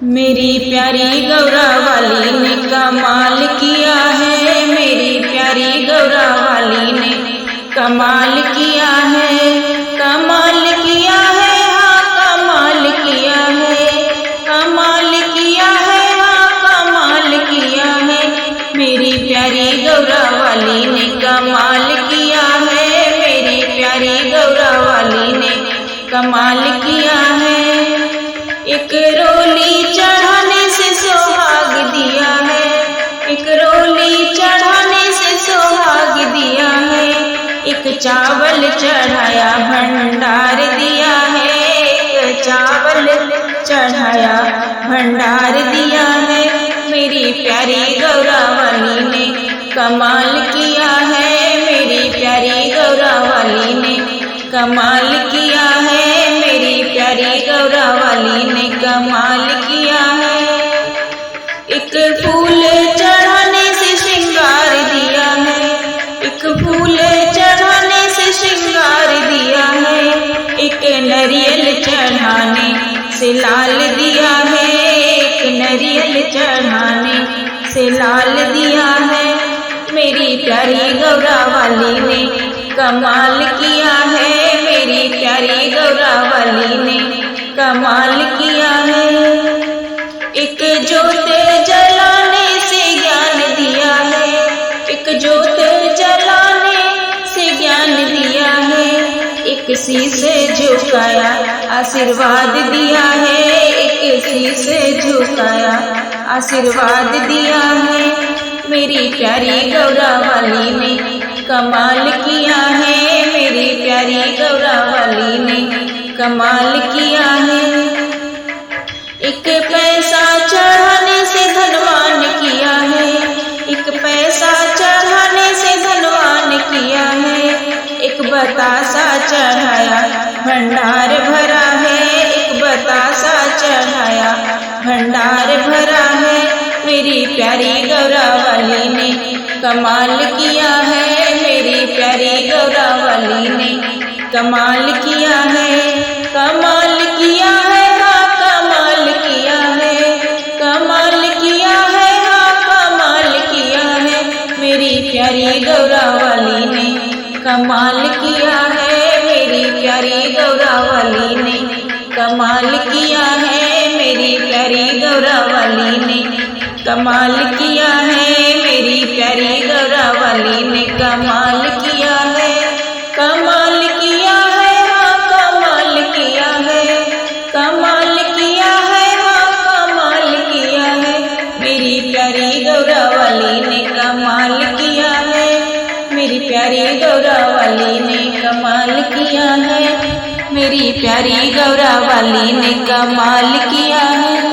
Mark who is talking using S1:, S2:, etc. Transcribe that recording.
S1: मेरी प्यारी गौरा वाली ने कमाल किया है, मेरी प्यारी गौरा वाली ने कमाल किया है, कमाल किया है, हाँ कमाल किया है, कमाल किया है, हाँ कमाल किया है। मेरी प्यारी गौरा वाली ने कमाल किया है, मेरी प्यारी गौरा वाली ने कमाल किया है। एक रोली चढ़ाने से सुहाग दिया है, एक रोली चढ़ाने से सुहाग दिया है, एक चावल चढ़ाया भंडार दिया है, एक चावल चढ़ाया भंडार दिया है। मेरी प्यारी गौरा वाली ने कमाल किया है, मेरी प्यारी गौरा वाली ने कमाल किया है, मेरी प्यारी गौरा वाली ने कमाल किया है। एक फूल चढ़ाने से श्रृंगार दिया है, एक फूल चढ़ाने से श्रृंगार दिया है, एक नारियल चढ़ाने से लाल दिया है, एक नारियल चढ़ाने से लाल दिया है। मेरी प्यारी गौरा वाली ने कमाल किया है, मेरी प्यारी गौरा वाली ने कमाल किया है। एक जोत जलाने से ज्ञान दिया है, एक जोत जलाने से ज्ञान दिया है, एक शीशे झुकाया आशीर्वाद दिया है, एक शीशे झुकाया आशीर्वाद दिया है। मेरी प्यारी गौरा वाली ने कमाल किया है, मेरी प्यारी गौरा वाली ने कमाल किया है। एक पैसा चढ़ाने से धनवान किया है, एक पैसा चढ़ाने से धनवान किया है, एक बतासा चढ़ाया भंडार भरा है, एक बतासा चढ़ाया भंडार भरा है। मेरी प्यारी गौरा वाली ने कमाल किया है, मेरी प्यारी गौरा वाली ने कमाल किया है, कमाल किया है, हाँ कमाल किया है, कमाल किया है, हाँ कमाल किया है। मेरी प्यारी गौरा वाली ने कमाल किया है, मेरी प्यारी गौरा वाली ने कमाल किया है, मेरी प्यारी गौरा वाली ने कमाल किया है, मेरी प्यारी गौरा वाली ने कमाल किया है, कमाल किया है, हाँ कमाल किया है, कमाल किया है, हाँ कमाल किया है। मेरी प्यारी गौरा वाली ने कमाल किया है, मेरी प्यारी गौरा वाली ने कमाल किया है, मेरी प्यारी गौरा वाली ने कमाल किया है।